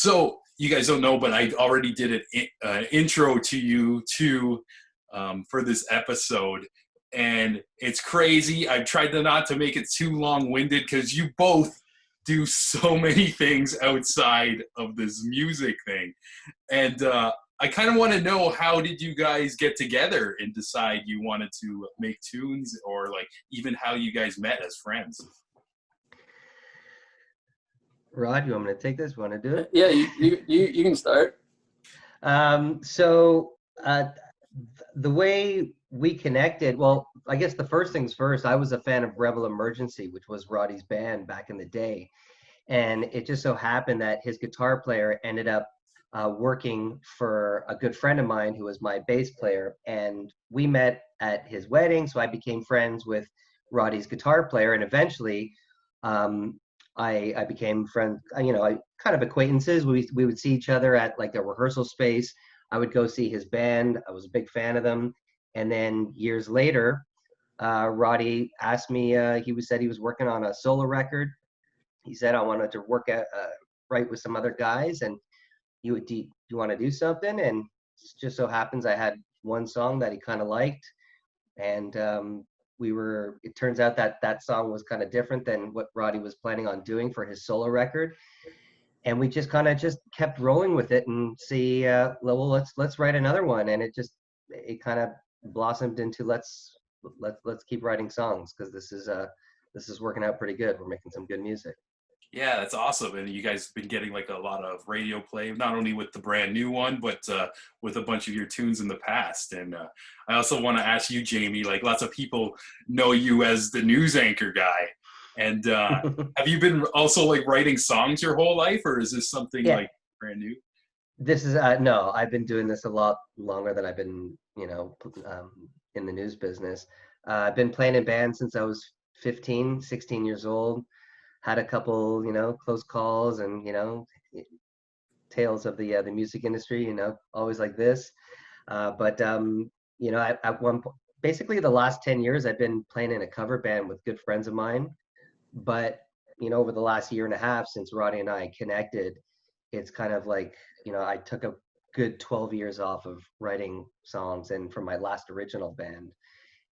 So you guys don't know, but I already did an intro to you too for this episode, and it's crazy. I tried to not to make it too long-winded because you both do so many things outside of this music thing, and I kind of want to know, how did you guys get together and decide you wanted to make tunes, or like even how you guys met as friends? Rod, you want me to take this? Want to do it? Yeah, you can start. So the way we connected, well, I guess the first things first, I was a fan of Rebel Emergency, which was Roddy's band back in the day. And it just so happened that his guitar player ended up working for a good friend of mine who was my bass player. And we met at his wedding. So I became friends with Roddy's guitar player. And eventually, I became friends, I kind of acquaintances. We would see each other at like a rehearsal space. I would go see his band. I was a big fan of them. And then years later, Roddy asked me, said he was working on a solo record. He said, I wanted to write with some other guys, and do you want to do something? And it just so happens I had one song that he kind of liked. And it turns out that song was kind of different than what Roddy was planning on doing for his solo record. And we just kind of kept rolling with it and see, well, let's write another one. And it kind of blossomed into let's keep writing songs, because this is working out pretty good. We're making some good music. Yeah, that's awesome. And you guys have been getting like a lot of radio play, not only with the brand new one, but with a bunch of your tunes in the past. And I also want to ask you, Jamie, like lots of people know you as the news anchor guy. And have you been also like writing songs your whole life, or is this something like brand new? This is, no, I've been doing this a lot longer than I've been, in the news business. I've been playing in bands since I was 15, 16 years old. Had a couple, close calls and, tales of the music industry, always like this. But at one point, basically the last 10 years, I've been playing in a cover band with good friends of mine. But, over the last year and a half since Roddy and I connected, it's kind of like, I took a good 12 years off of writing songs and from my last original band.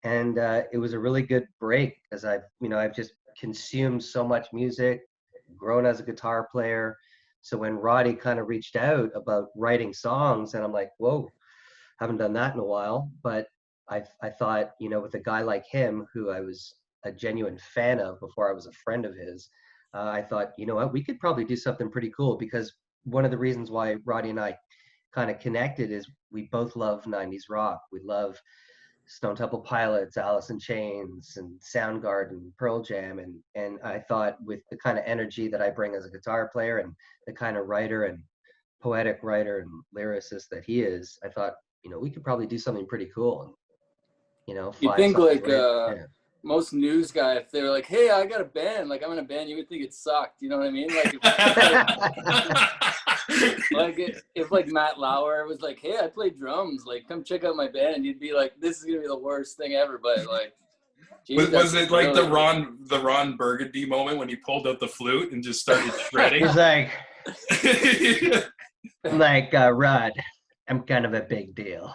And it was a really good break, because I've just consumed so much music, grown as a guitar player. So when Roddy kind of reached out about writing songs, and I'm like, whoa, haven't done that in a while. But I thought, with a guy like him, who I was a genuine fan of before I was a friend of his, I thought, you know what, we could probably do something pretty cool. Because one of the reasons why Roddy and I kind of connected is we both love 90s rock. We love Stone Temple Pilots, Alice in Chains, and Soundgarden, Pearl Jam, and I thought, with the kind of energy that I bring as a guitar player and the kind of writer and poetic writer and lyricist that he is, I thought, we could probably do something pretty cool. And You think like most news guy, if they were like, "Hey, I got a band, like I'm in a band," you would think it sucked. You know what I mean? Like, if like Matt Lauer was like, "Hey, I play drums, like come check out my band," you'd be like, "This is gonna be the worst thing ever." But like, geez, was it like the Ron Burgundy moment when he pulled out the flute and just started shredding? He's like, Rod, I'm kind of a big deal,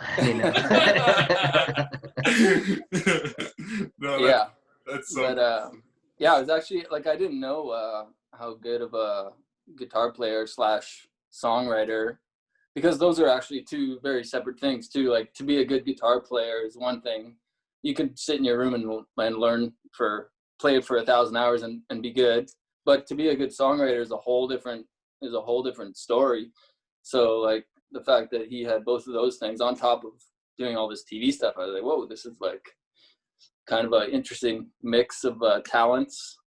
No, yeah, that's so. But yeah, I was actually like, I didn't know how good of a guitar player / songwriter, because those are actually two very separate things too. Like, to be a good guitar player is one thing. You can sit in your room and learn play it for 1,000 hours and be good. But to be a good songwriter is a whole different story. So like, the fact that he had both of those things on top of doing all this TV stuff, I was like, whoa, this is like kind of an interesting mix of talents.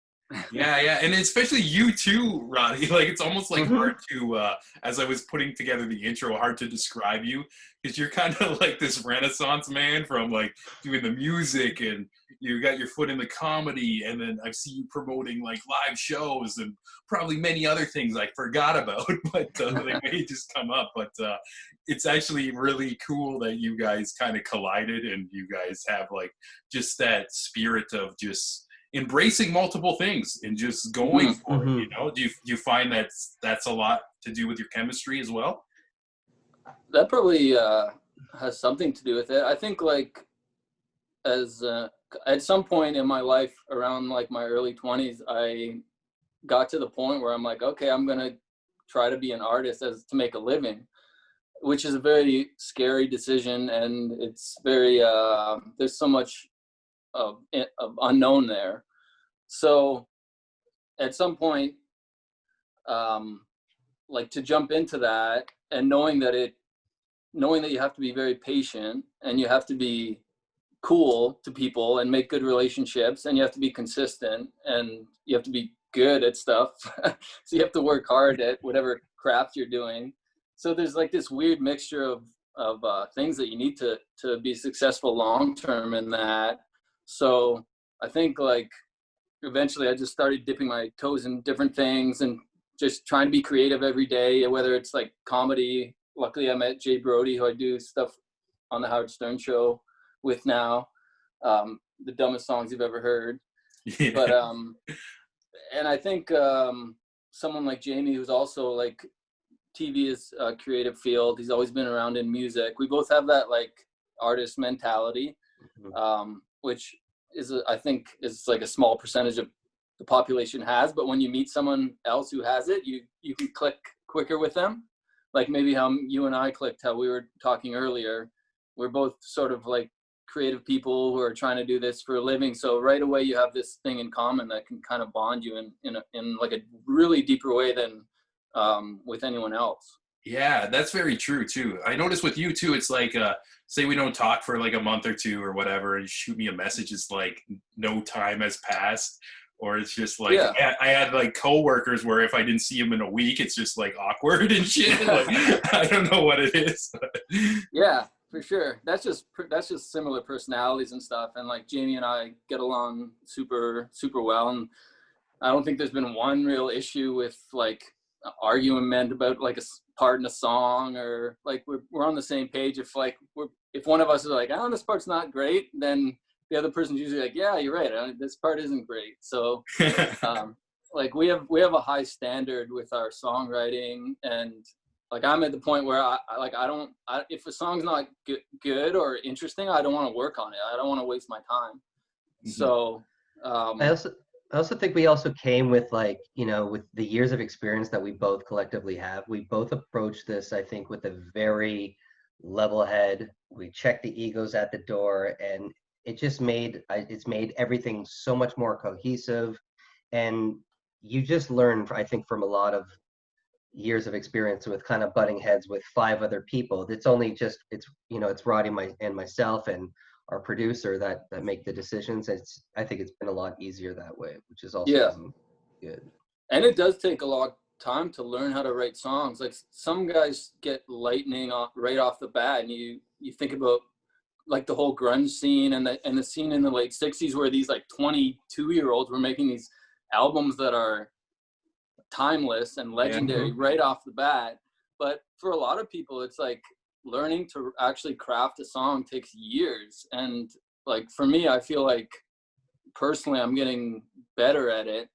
Yeah, and especially you too, Roddy. Like, it's almost like hard to, as I was putting together the intro, hard to describe you, because you're kind of like this Renaissance man from like doing the music, and you got your foot in the comedy, and then I see you promoting like live shows and probably many other things I forgot about, but they may just come up. But it's actually really cool that you guys kind of collided, and you guys have like just that spirit of just embracing multiple things and just going for it. You know, do you find that that's a lot to do with your chemistry as well? That probably has something to do with it. I think like as at some point in my life around like my early 20s, I got to the point where I'm like, okay, I'm gonna try to be an artist as to make a living, which is a very scary decision, and it's very there's so much of unknown there. So at some point, like to jump into that, and knowing that you have to be very patient, and you have to be cool to people and make good relationships, and you have to be consistent, and you have to be good at stuff. So you have to work hard at whatever craft you're doing. So there's like this weird mixture of things that you need to be successful long term in that. So I think like eventually I just started dipping my toes in different things and just trying to be creative every day, whether it's like comedy. Luckily I met Jay Brody, who I do stuff on the Howard Stern show with now. The dumbest songs you've ever heard. Yeah. But and I think someone like Jamie, who's also like, TV is a creative field, he's always been around in music. We both have that like artist mentality, which is I think is like a small percentage of the population has, but when you meet someone else who has it, you can click quicker with them. Like maybe how you and I clicked, how we were talking earlier. We're both sort of like creative people who are trying to do this for a living, so right away you have this thing in common that can kind of bond you in like a really deeper way than with anyone else. Yeah, that's very true too. I noticed with you too, it's like say we don't talk for like a month or two or whatever, and you shoot me a message, it's like no time has passed. Or it's just like, yeah. I had like coworkers where if I didn't see them in a week, it's just like awkward and shit. Like, I don't know what it is. Yeah, for sure. That's just similar personalities and stuff. And like Jamie and I get along super, super well. And I don't think there's been one real issue with like argument about like a part in a song, or like we're on the same page. If like if one of us is like, oh, this part's not great, then the other person's usually like, yeah, you're right, this part isn't great. So like we have a high standard with our songwriting, and like I'm at the point where I if a song's not good or interesting, I don't want to work on it. I don't want to waste my time. Mm-hmm. So I also think we also came with like, you know, with the years of experience that we both collectively have, we both approached this, I think, with a very level head. We checked the egos at the door, and it just made everything so much more cohesive. And you just learn, I think, from a lot of years of experience with kind of butting heads with 5 other people. It's only just, it's Roddy and myself and our producer that make the decisions. I think it's been a lot easier that way, which is also good. And it does take a lot of time to learn how to write songs. Like some guys get lightning right off the bat, and you think about like the whole grunge scene and the scene in the late 60s where these like 22-year-olds were making these albums that are timeless and legendary right off the bat. But for a lot of people, it's like learning to actually craft a song takes years. And like for me, I feel like personally I'm getting better at it,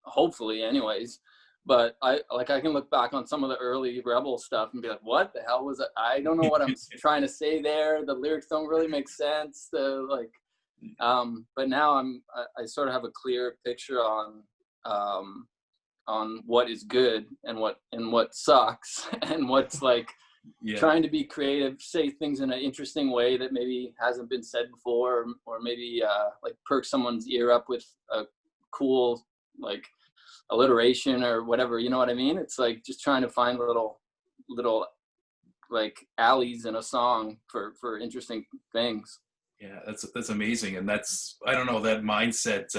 hopefully anyways. But I can look back on some of the early Rebel stuff and be like, what the hell was it? I don't know what I'm trying to say there. The lyrics don't really make sense. But now I sort of have a clear picture on what is good and what sucks, and what's like trying to be creative, say things in an interesting way that maybe hasn't been said before, or maybe like perk someone's ear up with a cool like alliteration or whatever, you know what I mean? It's like just trying to find little like alleys in a song for interesting things. Yeah, that's amazing. And that's, I don't know, that mindset,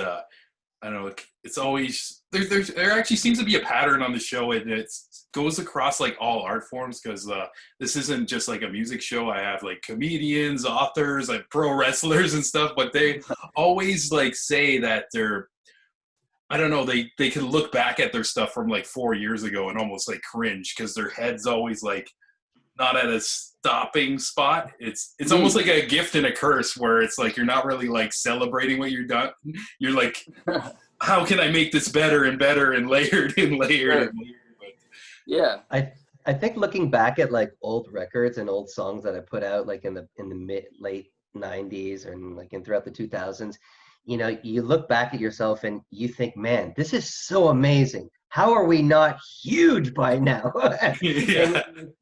I don't know, it's always there actually seems to be a pattern on the show, and it goes across like all art forms, because this isn't just like a music show. I have like comedians, authors, like pro wrestlers and stuff, but they always like say that they're, I don't know, they can look back at their stuff from like 4 years ago and almost like cringe, because their head's always like not at a stopping spot. It's almost like a gift and a curse, where it's like you're not really like celebrating what you're done. You're like, how can I make this better and better and layered and layered and layered? But, yeah. I think looking back at like old records and old songs that I put out like in the late 90s and like in throughout the 2000s, you know, you look back at yourself and you think, man, this is so amazing. How are we not huge by now? yeah. And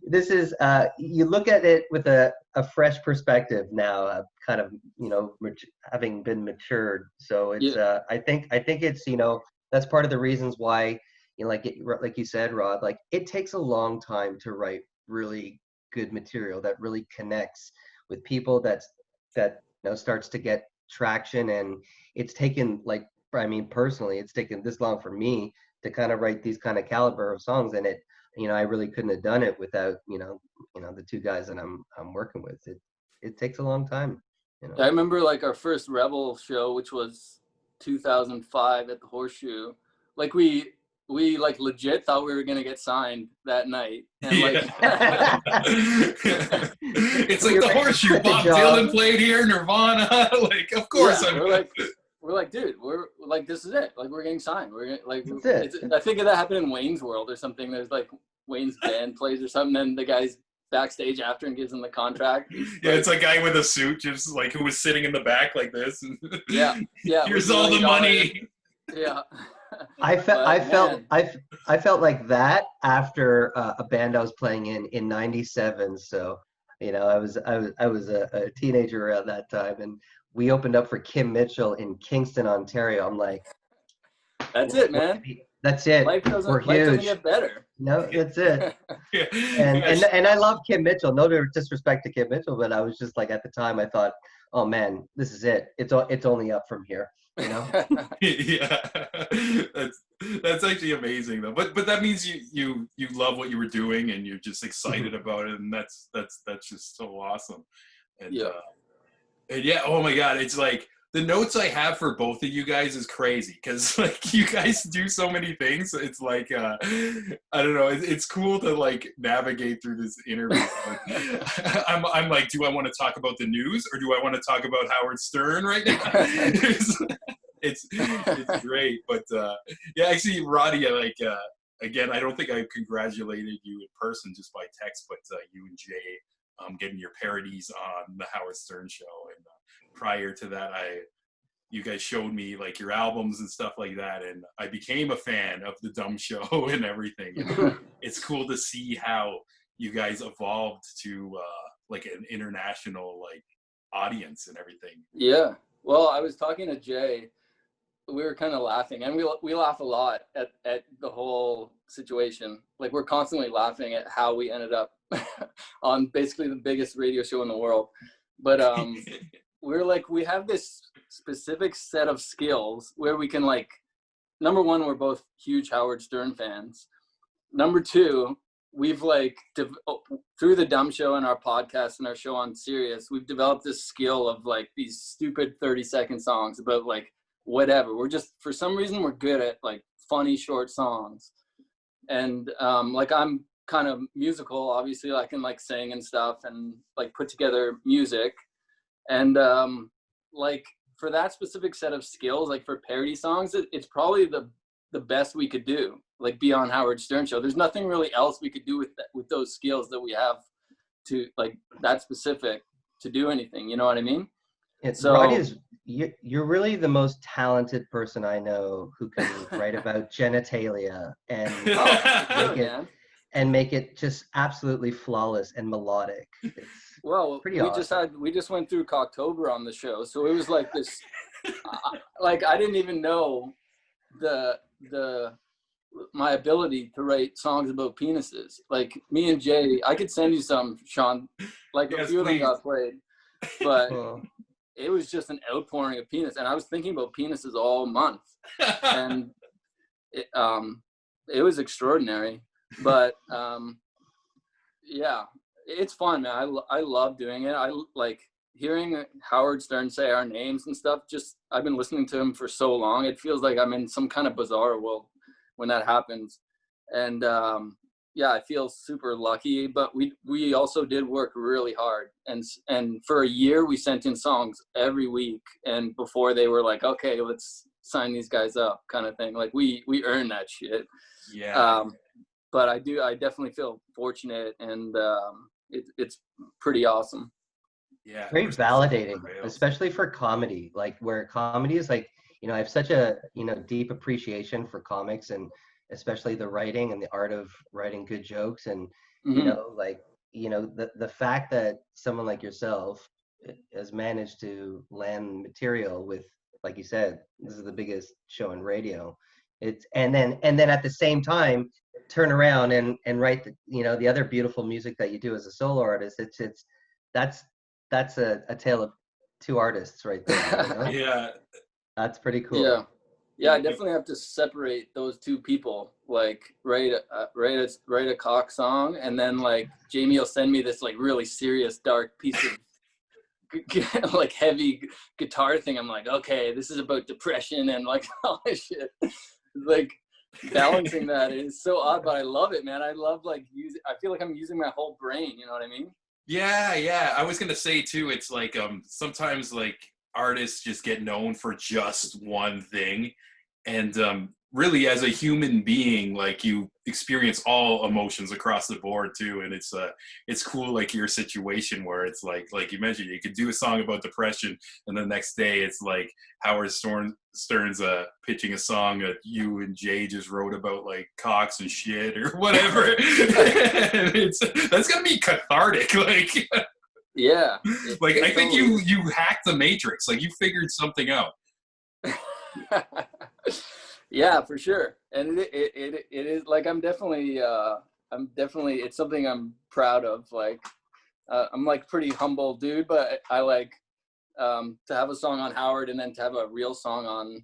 this is you look at it with a fresh perspective now, kind of, you know, having been matured. So it's I think it's, you know, that's part of the reasons why, you know, like you said, Rod, like it takes a long time to write really good material that really connects with people, that you know, starts to get traction. And it's taken, like, I mean, personally, it's taken this long for me to kind of write these kind of caliber of songs. And it, you know, I really couldn't have done it without, you know, the two guys that I'm working with. It takes a long time, you know. I remember like our first Rebel show, which was 2005 at the Horseshoe. Like we like legit thought we were gonna get signed that night. And like, it's like the Horseshoe. Bob Dylan played here, Nirvana. Like, of course, we're like, dude, we're like, this is it. Like, we're getting signed. We're like, that's it. I think that happened in Wayne's World or something. There's like Wayne's band plays or something, and the guy's backstage after and gives him the contract. Yeah, it's a guy with a suit, just like, who was sitting in the back like this. Yeah. Here's all the money. Yeah. I felt like that after a band I was playing in '97. So, you know, I was a teenager around that time, and we opened up for Kim Mitchell in Kingston, Ontario. I'm like, that's it, man. That's it. Life doesn't get better. No, that's it. Yeah. And I love Kim Mitchell. No disrespect to Kim Mitchell, but I was just like, at the time, I thought, oh man, this is it. It's only up from here. You know? Yeah, that's actually amazing though. But that means you love what you were doing and you're just excited about it, and that's just so awesome. And and yeah, oh my God, it's like the notes I have for both of you guys is crazy, because like you guys do so many things. It's like I don't know. It's cool to like navigate through this interview. I'm like, do I want to talk about the news or do I want to talk about Howard Stern right now? it's great, but yeah, actually, Roddy, again, I don't think I congratulated you in person, just by text, but you and Jay getting your parodies on the Howard Stern show, and prior to that, you guys showed me like your albums and stuff like that, and I became a fan of the Dumb Show and everything. And it's cool to see how you guys evolved to like an international like audience and everything. Yeah. Well, I was talking to Jay. We were kind of laughing, and we laugh a lot at the whole situation. Like, we're constantly laughing at how we ended up on basically the biggest radio show in the world. But we're like, we have this specific set of skills where we can, like, number one, we're both huge Howard Stern fans. Number two, we've like through the Dumb Show and our podcast and our show on Sirius, we've developed this skill of like these stupid 30-second songs about like whatever. We're just, for some reason, we're good at like funny short songs. And like, I'm kind of musical, obviously. I can like sing and stuff and like put together music. And like, for that specific set of skills, like for parody songs, it's probably the best we could do, like be on Howard Stern show. There's nothing really else we could do with those skills that we have to like that specific to do anything. You know what I mean? You're really the most talented person I know who can write about genitalia and make it just absolutely flawless and melodic. Well, awesome. We just went through Cocktober on the show, so it was like this. Like, I didn't even know my ability to write songs about penises. Like, me and Jay, I could send you some, Sean. Like, a few of them got played, but it was just an outpouring of penis, and I was thinking about penises all month, and it was extraordinary. But yeah, it's fun, man. I love doing it. I like hearing Howard Stern say our names and stuff. Just, I've been listening to him for so long. It feels like I'm in some kind of bizarre world when that happens. And yeah, I feel super lucky, but we also did work really hard, and for a year we sent in songs every week, and before they were like, okay, let's sign these guys up, kind of thing. Like we earned that shit. Yeah. But I definitely feel fortunate, and it's pretty awesome. Yeah. Very we're so validating, rails. especially for comedy, like where comedy is like, I have such a, deep appreciation for comics and especially the writing and the art of writing good jokes. And, Hmm. like, the fact that someone like yourself has managed to land material with, like you said, this is the biggest show in radio. It's, and then at the same time, turn around and write the other beautiful music that you do as a solo artist. That's that's a tale of two artists right there. Yeah. That's pretty Yeah. cool. Yeah, I definitely have to separate those two people. Like write a cock song, and then like Jamie will send me this like really serious dark piece of like heavy guitar thing. I'm like, okay, this is about depression and like all this shit. Like balancing that is so odd, but I love it, man. I love like I feel like I'm using my whole brain. You know what I mean? Yeah. I was gonna say too, it's like sometimes like artists just get known for just one thing. And really as a human being, like you experience all emotions across the board too. And it's cool, like your situation where it's like you mentioned, you could do a song about depression and the next day it's like Stern's pitching a song that you and Jay just wrote about like cocks and shit or whatever. And that's gonna be cathartic. Like Yeah. like I think Totally you hacked the matrix, like you figured something out. yeah, for sure. And it is like I'm definitely it's something I'm proud of. Like I'm like pretty humble dude, but I like to have a song on Howard and then to have a real song on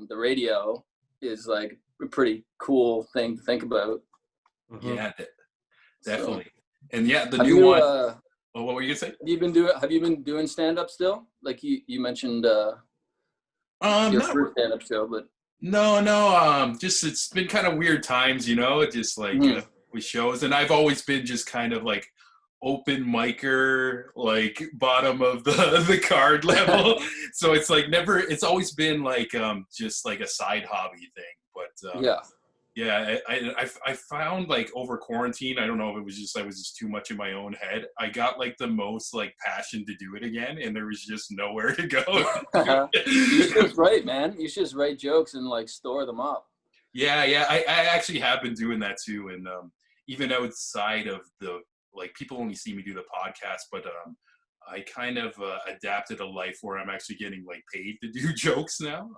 the radio is like a pretty cool thing to think about. Yeah, So, definitely. And yeah, the have new you one. Oh, what were you gonna say? have you been doing stand up still? Like you mentioned your Not first stand up show, but no. Just it's been kind of weird times, just like mhm. with shows, and I've always been just kind of like open micer, like bottom of the the card level. So it's like never. It's always been like just like a side hobby thing, but Yeah. yeah, I found like over quarantine, I don't know if it was just I was just too much in my own head. I got like the most like passion to do it again, and there was just nowhere to go. You should just write, man. You should just write jokes and like store them up. Yeah, I actually have been doing that too, and even outside of the like people only see me do the podcast, but I kind of adapted a life where I'm actually getting like paid to do jokes now.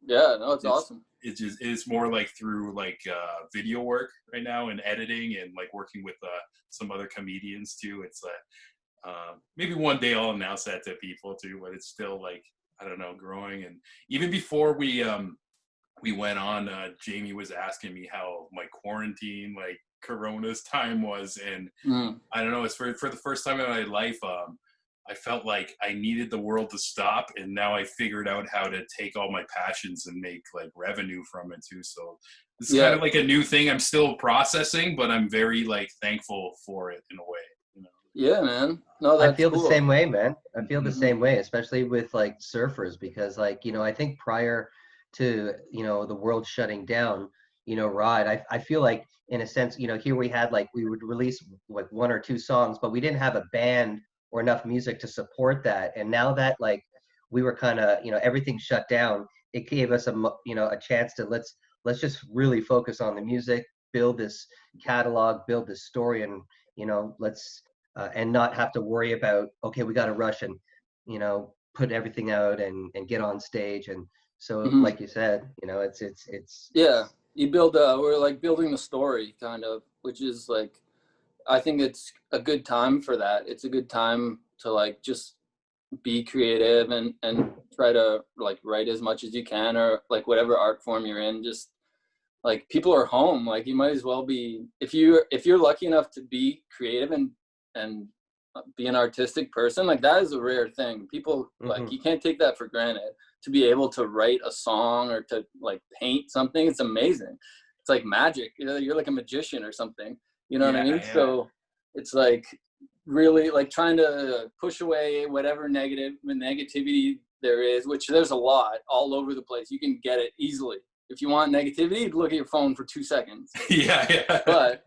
Yeah, no, it's it's awesome. it's more like through like video work right now and editing and like working with some other comedians too. It's maybe one day I'll announce that to people too, but it's still like I don't know, growing. And even before we went on, Jamie was asking me how my quarantine, like Corona's time was, and Mm. I don't know, it's for the first time in my life. I felt like I needed the world to stop, and now I figured out how to take all my passions and make like revenue from it too. So it's kind Yeah, of like a new thing I'm still processing, but I'm very like thankful for it in a way. yeah, man. No, I that's feel the cool. same way, man. I feel the Mhm. same way, especially with like surfers, because like, I think prior to, the world shutting down, Rod, I feel like in a sense, here we had like we would release like one or two songs, but we didn't have a band or enough music to support that. And now that like we were kind of, everything shut down, it gave us a chance to let's just really focus on the music, build this catalog, build this story, and let's and not have to worry about, okay, we got to rush and put everything out and get on stage. And so Mhm. like you said, it's Yeah, we're like building the story kind of, which is like, I think it's a good time for that. It's a good time to like just be creative and try to like write as much as you can, or like whatever art form you're in. Just like people are home, like you might as well be, if you're lucky enough to be creative and be an artistic person, like that is a rare thing. People like, mhm. you can't take that for granted. To be able to write a song or to like paint something, it's amazing. It's it's like magic. You're like a magician or something. You know what I mean? Yeah. So it's like really like trying to push away whatever negativity there is, which there's a lot all over the place. You can get it easily. If you want negativity, look at your phone for 2 seconds. Yeah. But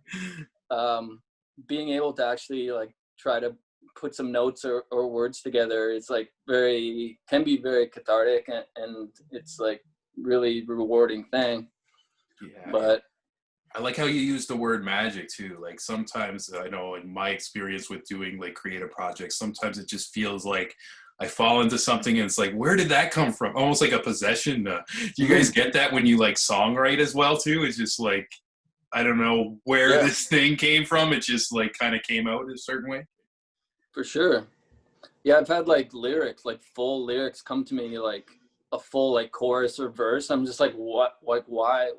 being able to actually like try to put some notes or words together is like can be very cathartic, and it's like really rewarding thing. Yeah. But I like how you use the word magic too. Like sometimes I know in my experience with doing like creative projects, sometimes it just feels like I fall into something and it's like, where did that come from? Almost like a possession. Do you guys get that when you like songwrite as well too? It's just like, I don't know where this thing came from. It just like kind of came out a certain way. For sure. Yeah, I've had like lyrics, like full lyrics come to me, like a full like chorus or verse. I'm just like, what, like, why,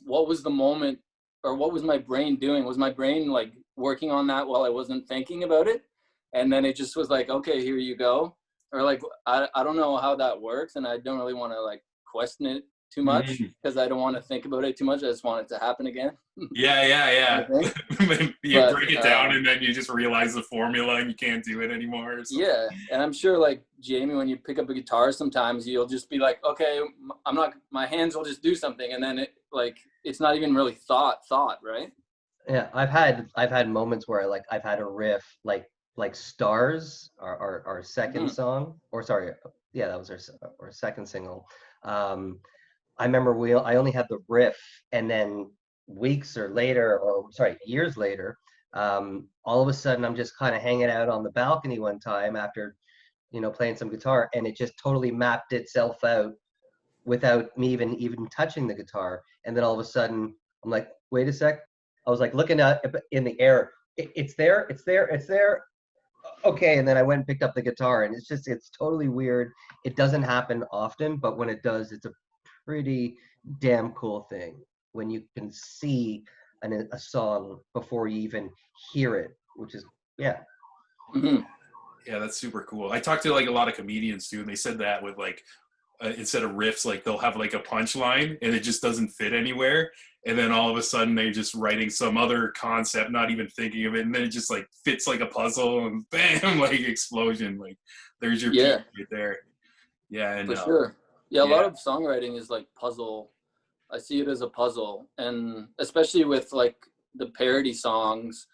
what was the moment, or what was my brain doing? Was my brain like working on that while I wasn't thinking about it? And then it just was like, okay, here you go. Or like, I don't know how that works, and I don't really want to like question it too much because I don't want to think about it too much. I just want it to happen again. Yeah. You But, break it down and then you just realize the formula and you can't do it anymore. Yeah, and I'm sure like Jamie, when you pick up a guitar, sometimes you'll just be like, okay, my hands will just do something, and then it's not even really thought, right? Yeah, I've had moments where I've had a riff like Stars, our second song, or sorry, yeah, that was our second single. I remember I only had the riff, and then years later, all of a sudden I'm just kind of hanging out on the balcony one time after, playing some guitar, and it just totally mapped itself out without me even touching the guitar. And then all of a sudden I'm like, wait a sec. I was like looking at in the air. It's there. Okay. And then I went and picked up the guitar, and it's totally weird. It doesn't happen often, but when it does, it's a pretty damn cool thing when you can see a song before you even hear it, which is, yeah. Mm-hmm. Yeah, that's super cool. I talked to like a lot of comedians too, and they said that with like instead of riffs, like they'll have like a punchline and it just doesn't fit anywhere, and then all of a sudden they're just writing some other concept, not even thinking of it, and then it just like fits like a puzzle, and bam, like explosion. Like there's your piece right there. Yeah, and for sure. Yeah, a lot of songwriting is like puzzle. I see it as a puzzle, and especially with like the parody songs,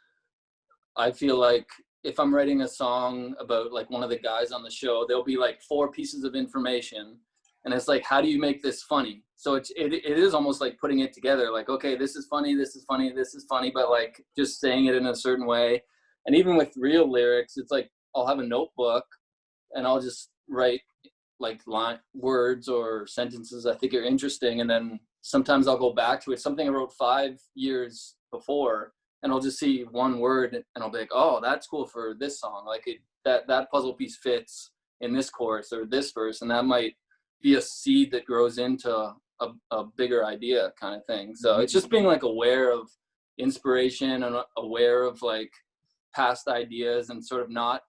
I feel like if I'm writing a song about like one of the guys on the show, there'll be like 4 pieces of information, and it's like, how do you make this funny? So it is almost like putting it together, like, okay, this is funny, but like just saying it in a certain way. And even with real lyrics, it's like I'll have a notebook and I'll just write like words or sentences I think are interesting, and then sometimes I'll go back to it, something I wrote 5 years before, and I'll just see one word and I'll be like, oh, that's cool for this song. Like that puzzle piece fits in this chorus or this verse, and that might be a seed that grows into a bigger idea kind of thing. So it's just being like aware of inspiration and aware of like past ideas, and sort of not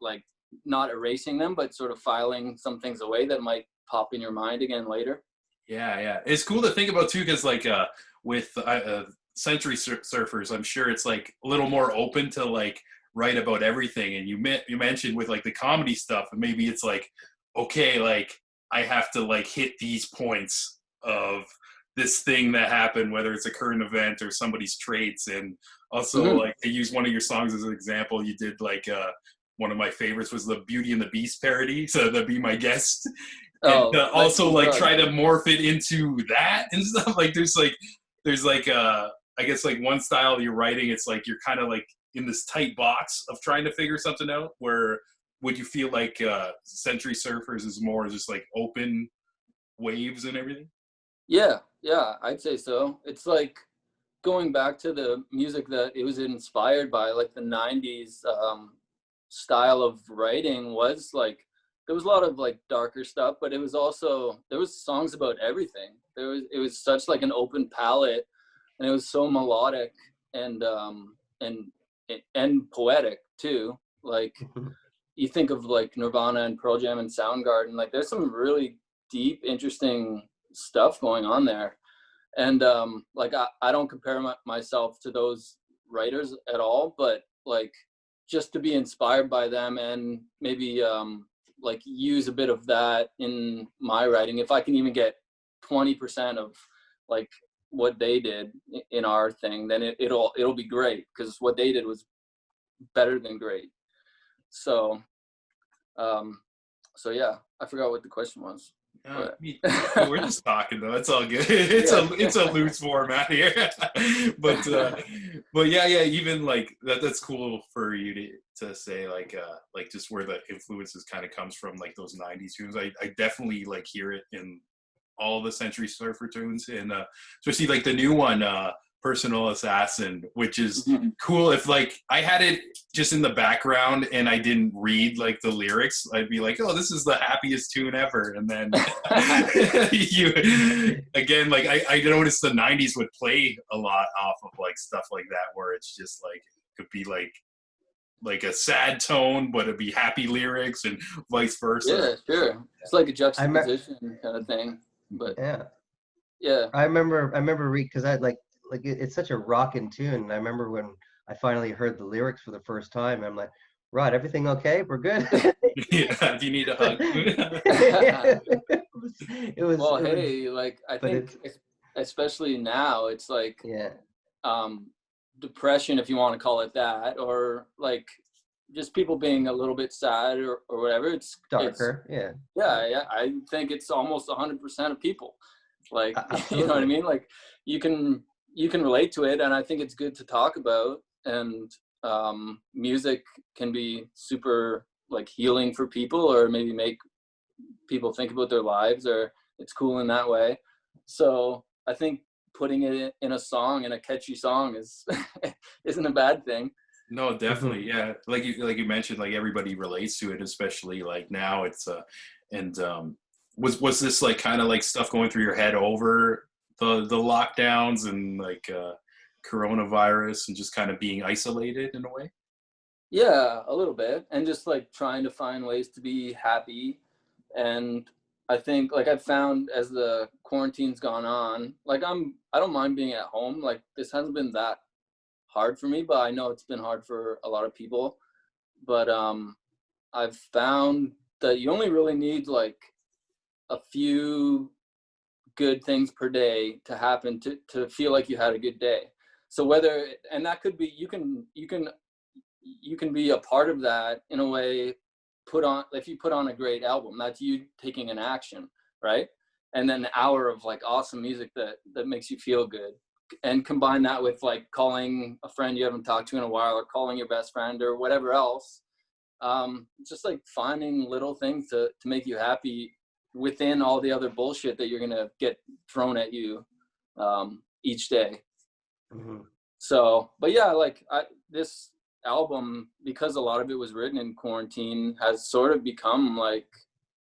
erasing them, but sort of filing some things away that might pop in your mind again later. Yeah. It's cool to think about too, because like with Century Surfers, I'm sure it's like a little more open to like write about everything. And you mentioned with like the comedy stuff, and maybe it's like, okay, like I have to like hit these points of this thing that happened, whether it's a current event or somebody's traits. And also like to use one of your songs as an example, you did like one of my favorites was the Beauty and the Beast parody, so that'd Be My Guest. And also like try to morph it into that and stuff. Like there's like I guess like one style you're writing, it's like you're kind of like in this tight box of trying to figure something out, where would you feel like Century Surfers is more just like open waves and everything? Yeah, I'd say so. It's like going back to the music that it was inspired by, like the 90s style of writing was like, there was a lot of like darker stuff, but it was also, there was songs about everything. It was such like an open palette, and it was so melodic and poetic too. Like you think of like Nirvana and Pearl Jam and Soundgarden, like there's some really deep, interesting stuff going on there. And like I don't compare myself to those writers at all, but like just to be inspired by them and maybe like use a bit of that in my writing, if I can even get 20% of like what they did in our thing, then it'll be great, because what they did was better than great. So so yeah, I forgot what the question was. We're just talking though. It's all good. It's a loose format here. but yeah, even like that's cool for you to say like just where the influences kind of comes from, like those 90s tunes. I definitely like hear it in all the Century Surfer tunes, and especially like the new one, Personal Assassin, which is cool. If like I had it just in the background and I didn't read like the lyrics, I'd be like, oh, this is the happiest tune ever. And then you again, like I noticed the 90s would play a lot off of like stuff like that, where it's just like it could be like a sad tone, but it'd be happy lyrics and vice versa. Yeah, sure. It's like a juxtaposition kind of thing. But yeah. I remember read, because I like it's such a rockin' tune. And I remember when I finally heard the lyrics for the first time, I'm like, Rod, everything okay? We're good. Yeah, if you need a hug. it was well, hey, like I think especially now, it's like depression, if you want to call it that, or like just people being a little bit sad or whatever. It's darker. Yeah. I think it's almost 100% of people. Like, you know what I mean? Like you can relate to it, and I think it's good to talk about. And music can be super like healing for people, or maybe make people think about their lives, or it's cool in that way. So I think putting it in a song, in a catchy song, is isn't a bad thing. No, definitely. Yeah. Like you mentioned, like everybody relates to it, especially like now it's and was this like kind of like stuff going through your head over the lockdowns and like coronavirus and just kind of being isolated in a way? Yeah, a little bit. And just like trying to find ways to be happy. And I think like I've found as the quarantine's gone on, like I don't mind being at home. Like this hasn't been that hard for me, but I know it's been hard for a lot of people. But I've found that you only really need like a few good things per day to happen to feel like you had a good day. So whether, and that could be, you can be a part of that in a way. If you put on a great album, that's you taking an action, right? And then an hour of like awesome music that makes you feel good, and combine that with like calling a friend you haven't talked to in a while, or calling your best friend, or whatever else. Just like finding little things to make you happy within all the other bullshit that you're gonna get thrown at you each day. So, but yeah, like this album, because a lot of it was written in quarantine, has sort of become like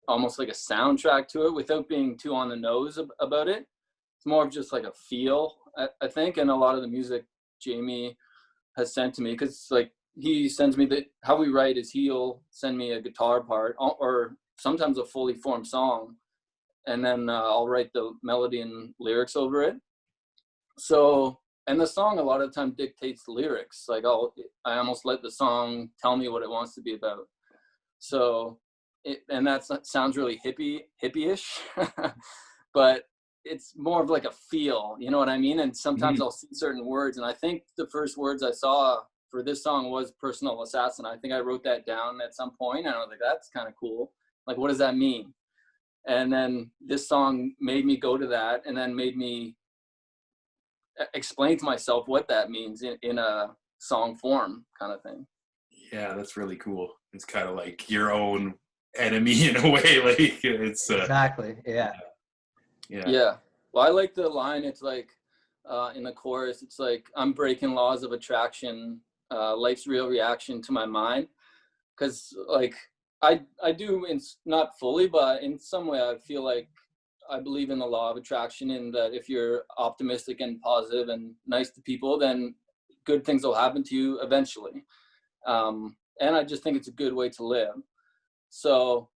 almost like a soundtrack to it, without being too on the nose about it. It's more of just like a feel, I think. And a lot of the music Jamie has sent to me, because like he sends me how we write is he'll send me a guitar part, or sometimes a fully formed song, and then I'll write the melody and lyrics over it. So, and the song a lot of the time dictates the lyrics. Like I almost let the song tell me what it wants to be about. So, and that sounds really hippie-ish, but it's more of like a feel, you know what I mean? And sometimes I'll see certain words, and I think the first words I saw for this song was Personal Assassin. I think I wrote that down at some point, and I was like, that's kind of cool. Like, what does that mean? And then this song made me go to that, and then made me explain to myself what that means in a song form kind of thing. Yeah, that's really cool. It's kind of like your own enemy in a way. Like it's exactly. Yeah. Well, I like the line. It's like in the chorus, it's like, I'm breaking laws of attraction, life's real reaction to my mind. Because like I do, not fully, but in some way I feel like I believe in the law of attraction, in that if you're optimistic and positive and nice to people, then good things will happen to you eventually. And I just think it's a good way to live. So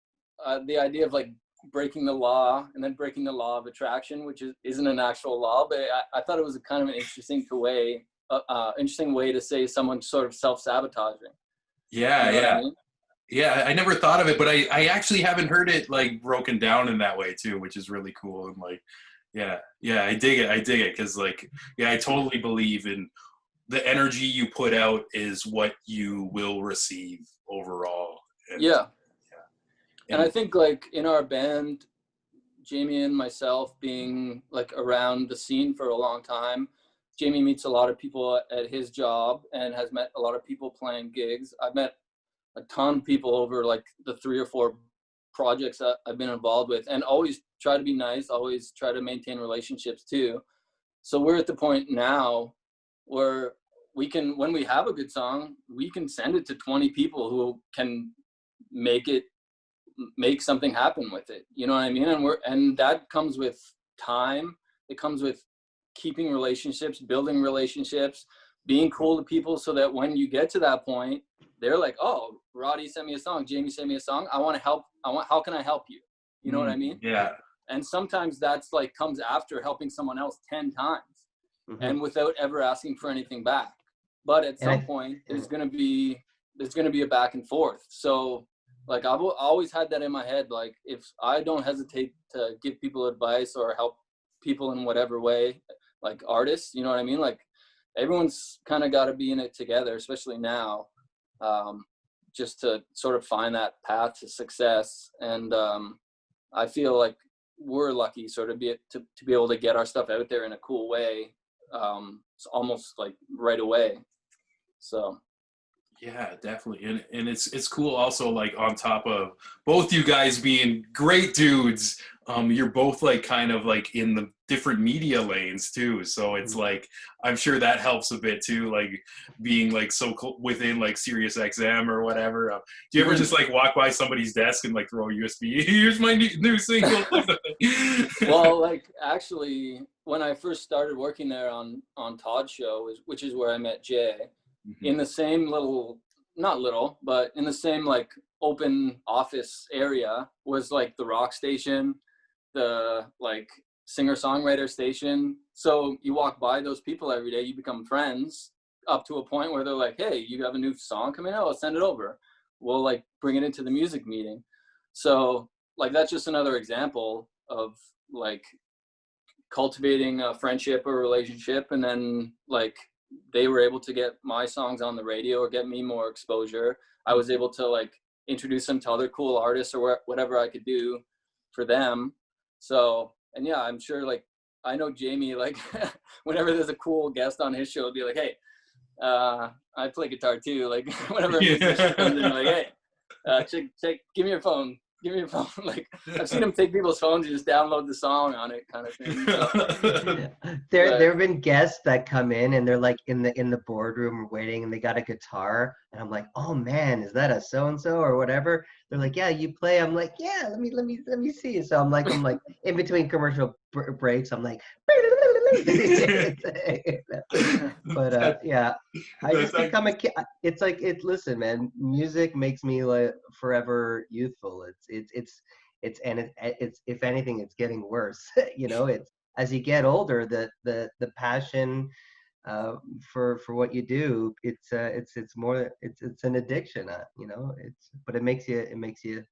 the idea of like breaking the law and then breaking the law of attraction, which isn't an actual law, but I thought it was a kind of an interesting way to say someone's sort of self-sabotaging. Yeah, You know what I yeah. mean? Yeah, I never thought of it, but I actually haven't heard it like broken down in that way too, which is really cool. And like, yeah, I dig it because like, yeah, I totally believe in the energy you put out is what you will receive overall. And, Yeah. And I and think like in our band, Jamie and myself being like around the scene for a long time, Jamie meets a lot of people at his job and has met a lot of people playing gigs. I've met a ton of people over like the 3 or 4 projects that I've been involved with, and always try to be nice, always try to maintain relationships too. So we're at the point now where we can, when we have a good song, we can send it to 20 people who can make something happen with it. You know what I mean? And that comes with time. It comes with keeping relationships, building relationships, being cool to people, so that when you get to that point, they're like, oh, Roddy sent me a song, Jamie sent me a song, I want to help. How can I help you? You know what I mean? yeah. And sometimes that's like comes after helping someone else 10 times and without ever asking for anything back. But at some point there's going to be a back and forth. So like I've always had that in my head. Like if I don't hesitate to give people advice or help people in whatever way, like artists, you know what I mean? Like everyone's kind of got to be in it together, especially now, just to sort of find that path to success. And I feel like we're lucky sort of to be able to get our stuff out there in a cool way. It's almost like right away. So Yeah, definitely. And it's cool also like on top of both you guys being great dudes, you're both like kind of like in the different media lanes too. So it's like I'm sure that helps a bit too, like being like so within like Sirius XM or whatever. Do you ever just like walk by somebody's desk and like throw a USB? Here's my new single. Well, like actually when I first started working there on Todd's show, which is where I met Jay, in the same but in the same like open office area was like the rock station, the like singer-songwriter station. So you walk by those people every day, you become friends up to a point where they're like, hey, you have a new song coming out, I'll send it over. We'll like bring it into the music meeting. So like that's just another example of like cultivating a friendship or relationship. And then like they were able to get my songs on the radio or get me more exposure. I was able to like introduce them to other cool artists or whatever I could do for them. So, and yeah, I'm sure like, I know Jamie, like whenever there's a cool guest on his show, it'll be like, hey, I play guitar too. Like whenever a musician comes in, like, hey, check, give me your phone. Like I've seen him take people's phones and just download the song on it, kind of thing. So, there have been guests that come in and they're like in the boardroom waiting and they got a guitar and I'm like, oh man, is that a so and so or whatever? They're like, yeah, you play. I'm like, yeah, let me see. So I'm like in between commercial breaks, I'm like, but yeah, I just become a kid. It's like listen, man, music makes me like forever youthful. It's if anything, it's getting worse. You know, it's as you get older, the passion for what you do, it's more it's an addiction. You know, but it makes you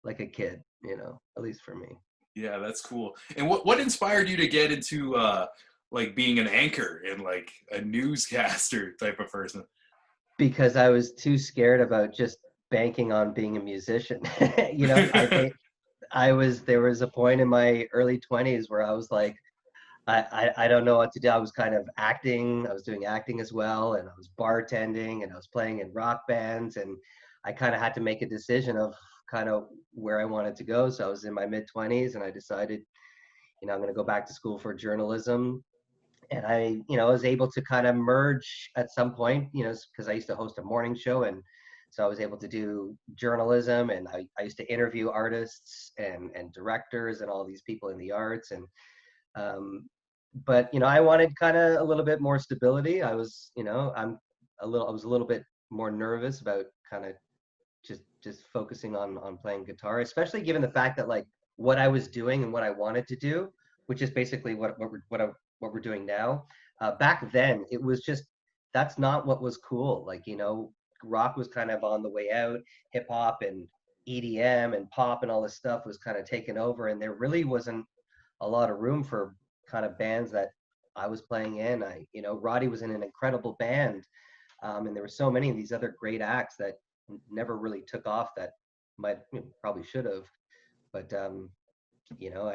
like a kid. You know, at least for me. Yeah, that's cool. And what inspired you to get into like being an anchor and like a newscaster type of person? Because I was too scared about just banking on being a musician. You know, I think there was a point in my early 20s where I was like, I don't know what to do. I was kind of acting. I was doing acting as well, and I was bartending, and I was playing in rock bands, and I kind of had to make a decision of kind of where I wanted to go. So I was in my mid 20s, and I decided, you know, I'm going to go back to school for journalism. And I, you know, was able to kind of merge at some point, you know, because I used to host a morning show, and so I was able to do journalism, and I used to interview artists and directors and all these people in the arts, and but you know, I wanted kind of a little bit more stability. I was, you know, I was a little bit more nervous about kind of just focusing on playing guitar, especially given the fact that like what I was doing and what I wanted to do, which is basically what we're doing now. Back then, it was just that's not what was cool. Like, you know, rock was kind of on the way out, hip hop and EDM and pop and all this stuff was kind of taken over, and there really wasn't a lot of room for kind of bands that I was playing in. You know, Roddy was in an incredible band, and there were so many of these other great acts that never really took off that might probably should have. But you know,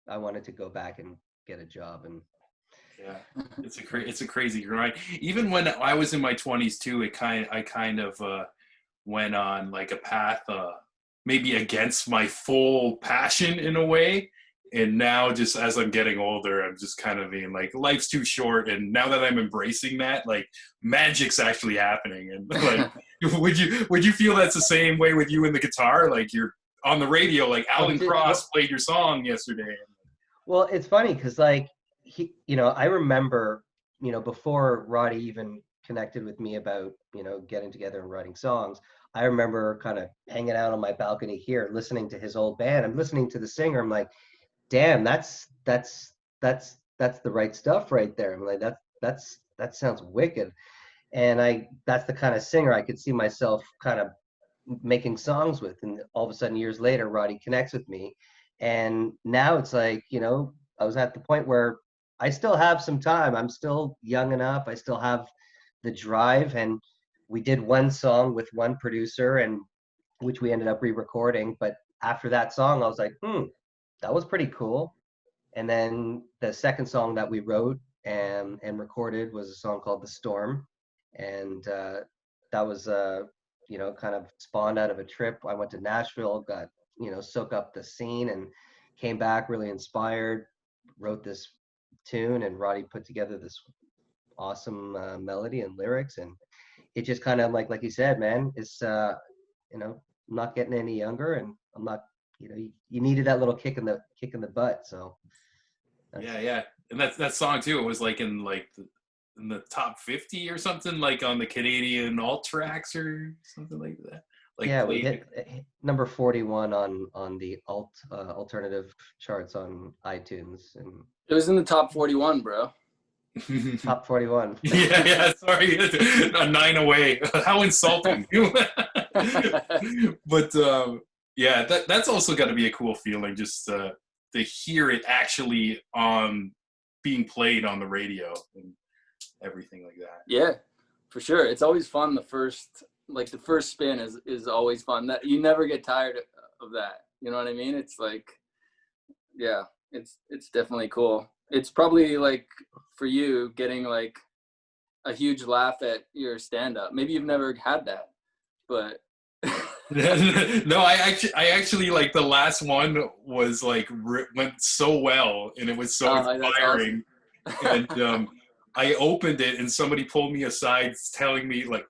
I wanted to go back and get a job, and Yeah, it's a crazy grind. Even when I was in my 20s too, I kind of went on like a path maybe against my full passion in a way. And now, just as I'm getting older, I'm just kind of being like, life's too short. And now that I'm embracing that, like, magic's actually happening. And like, would you feel that's the same way with you and the guitar? Like, you're on the radio, like Alan Cross played your song yesterday. well, it's funny because like you know, I remember, you know, before Roddy even connected with me about, you know, getting together and writing songs, I remember kind of hanging out on my balcony here, listening to his old band. I'm listening to the singer. I'm like, damn, that's the right stuff right there. I'm like, that sounds wicked. And that's the kind of singer I could see myself kind of making songs with. And all of a sudden, years later, Roddy connects with me. And now it's like, you know, I was at the point where I still have some time. I'm still young enough. I still have the drive. And we did one song with one producer, and which we ended up re-recording. But after that song, I was like, that was pretty cool. And then the second song that we wrote and recorded was a song called The Storm. And that was, you know, kind of spawned out of a trip. I went to Nashville, got, you know, soak up the scene, and came back really inspired, wrote this tune, and Roddy put together this awesome melody and lyrics. And it just kind of like you said, man, it's, you know, I'm not getting any younger, and I'm not, you know, you needed that little kick in the butt. So Yeah. And that song too, it was like in the top 50 or something, like on the Canadian alt tracks or something like that. Like, yeah, we hit number 41 on the alternative charts on iTunes, and It was in the top 41, bro. top 41. yeah, sorry, a 9 away. How insulting. But yeah, that's also got to be a cool feeling, just to hear it actually being played on the radio and everything like that. Yeah, for sure. It's always fun. The first spin is always fun. That you never get tired of that. You know what I mean? It's like, yeah, it's definitely cool. It's probably like for you getting like a huge laugh at your stand-up. Maybe you've never had that, but no, I actually like the last one was like went so well, and it was so inspiring. Awesome. And I opened it, and somebody pulled me aside telling me like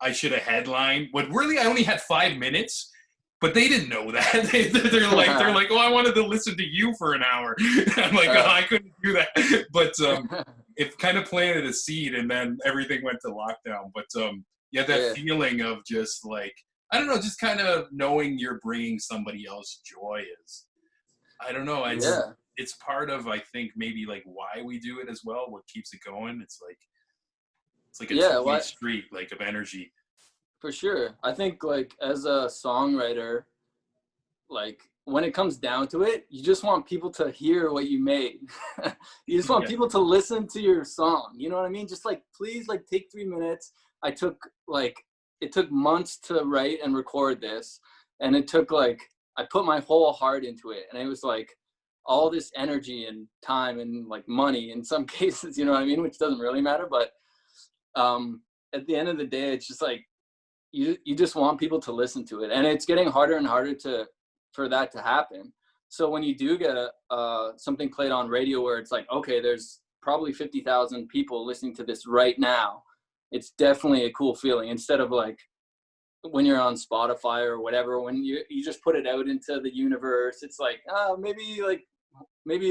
I should have headlined. But really, I only had 5 minutes. But they didn't know that. They're like, oh, I wanted to listen to you for an hour. I'm like, oh, I couldn't do that. But it kind of planted a seed, and then everything went to lockdown. But yeah, that feeling of just like, I don't know, just kind of knowing you're bringing somebody else joy is, I don't know. It's part of, I think, maybe like why we do it as well. What keeps it going? It's like a two-way street, like, of energy. For sure. I think like as a songwriter, like when it comes down to it, you just want people to hear what you made. You just want people to listen to your song. You know what I mean? Just like, please, like, take 3 minutes. It took months to write and record this. And it took like, I put my whole heart into it. And it was like all this energy and time and like money in some cases, you know what I mean? Which doesn't really matter. But at the end of the day, it's just like, you just want people to listen to it, and it's getting harder and harder for that to happen. So when you do get something played on radio where it's like, okay, there's probably 50,000 people listening to this right now, it's definitely a cool feeling. Instead of like when you're on Spotify or whatever, when you just put it out into the universe, it's like, maybe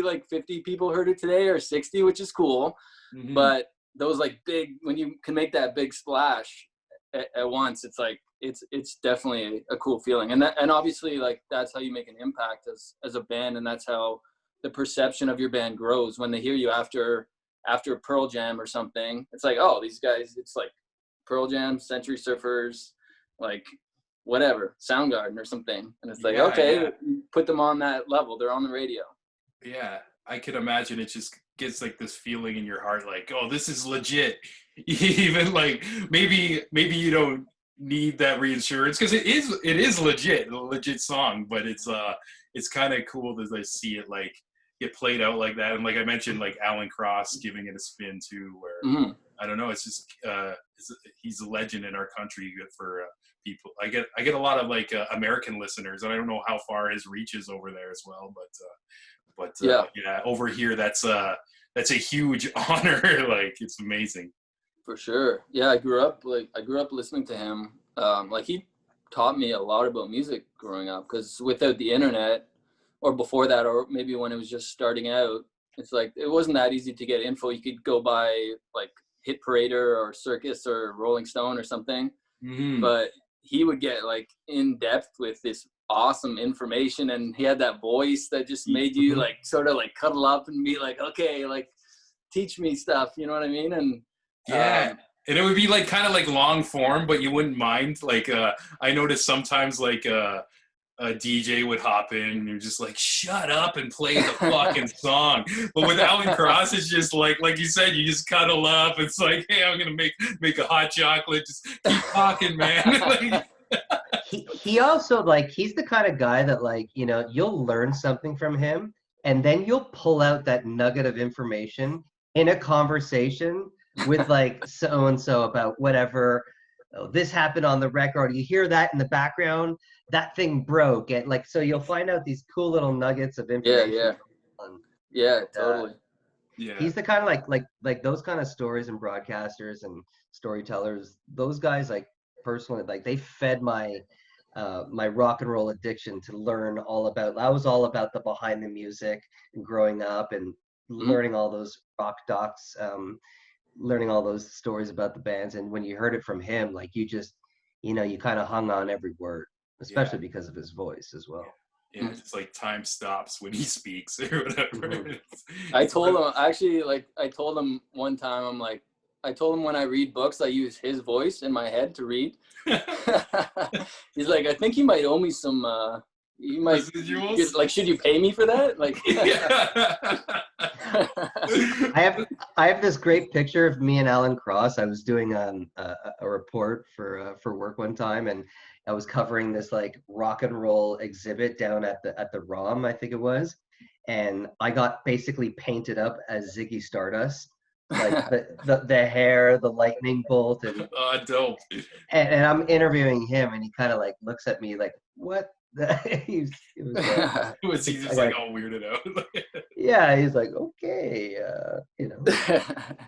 like 50 people heard it today, or 60, which is cool. Mm-hmm. But those like big, when you can make that big splash at once, it's like it's definitely a cool feeling. And obviously, like, that's how you make an impact as a band, and that's how the perception of your band grows when they hear you after Pearl Jam or something. It's like, oh, these guys, it's like Pearl Jam, Century Surfers, like whatever, Soundgarden or something. And it's like, okay, put them on that level. They're on the radio. Yeah, I could imagine it just gets like this feeling in your heart, like, oh, this is legit. Even like maybe you don't need that reassurance because it is legit, a legit song, but it's kind of cool to like, see it like get played out like that. And like I mentioned, like Alan Cross giving it a spin too, where I don't know, it's just he's a legend in our country for people. I get a lot of like American listeners, and I don't know how far his reach is over there as well, but yeah, over here that's a huge honor. Like, it's amazing. For sure. Yeah, I grew up listening to him. Like, he taught me a lot about music growing up, because without the internet, or before that, or maybe when it was just starting out, it's like it wasn't that easy to get info. You could go by like Hit Parader or Circus or Rolling Stone or something, but he would get like in depth with this awesome information, and he had that voice that just made you like sort of like cuddle up and be like, okay, like teach me stuff, you know what I mean? And and it would be like kind of like long form, but you wouldn't mind. Like I noticed sometimes like a DJ would hop in and you're just like, shut up and play the fucking song. But with Alan Cross, it's just like you said, you just cuddle up. It's like, hey, I'm gonna make a hot chocolate. Just keep talking, man. Like, he also, like, he's the kind of guy that, like, you know, you'll learn something from him, and then you'll pull out that nugget of information in a conversation with like so and so about whatever. Oh, this happened on the record. You hear that in the background. That thing broke, and like, so you'll find out these cool little nuggets of information. Totally. He's the kind of like those kind of stories and broadcasters and storytellers. Those guys, like, personally, like, they fed my my rock and roll addiction to learn all about. I was all about the behind the music and growing up and learning all those rock docs, learning all those stories about the bands. And when you heard it from him, like, you just, you know, you kind of hung on every word, especially because of his voice as well. Yeah, it's like time stops when he speaks or whatever. I told him, actually, like, I told him one time, I'm like, I told him when I read books, I use his voice in my head to read. He's like, I think you might owe me some, you might, like, should you pay me for that? Like, I have this great picture of me and Alan Cross. I was doing a report for work one time, and I was covering this like rock and roll exhibit down at the ROM, I think it was, and I got basically painted up as Ziggy Stardust, like the hair, the lightning bolt, and dope. And I'm interviewing him, and he kind of like looks at me like, what? He's just like all weirded out. Yeah, he's like, okay, you know,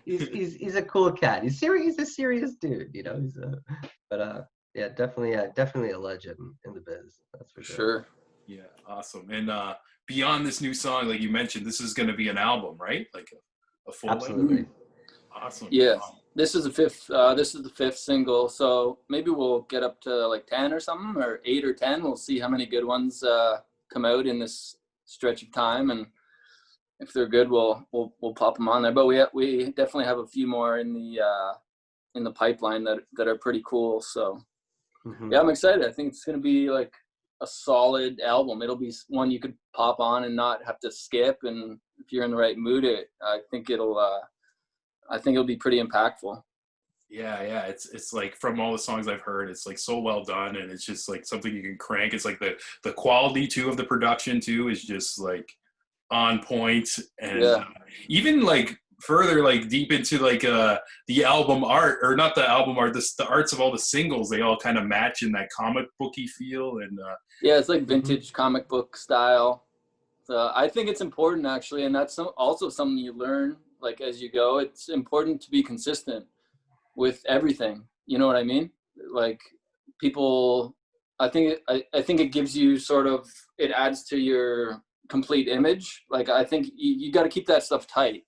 he's a cool cat. He's serious. He's a serious dude, you know. Yeah, definitely a legend in the biz. That's for sure. Yeah, awesome. And beyond this new song, like you mentioned, this is going to be an album, right? Like a full Absolutely. length? Awesome. Yeah. This is the fifth single, so maybe we'll get up to like 10 or something, or 8 or 10. We'll see how many good ones come out in this stretch of time, and if they're good, we'll pop them on there. But we definitely have a few more in the pipeline that are pretty cool. So yeah, I'm excited. I think it's gonna be like a solid album. It'll be one you could pop on and not have to skip, and if you're in the right mood, I think it'll be pretty impactful. Yeah, it's like, from all the songs I've heard, it's like so well done, and it's just like something you can crank. It's like the quality too of the production too is just like on point, and even like further like deep into like the album art, or not the album art, the arts of all the singles, they all kind of match in that comic booky feel, and it's like vintage comic book style. So I think it's important, actually, and that's also something you learn like as you go. It's important to be consistent with everything, you know what I mean? Like, people, I think it gives you sort of, it adds to your complete image. Like, I think you got to keep that stuff tight,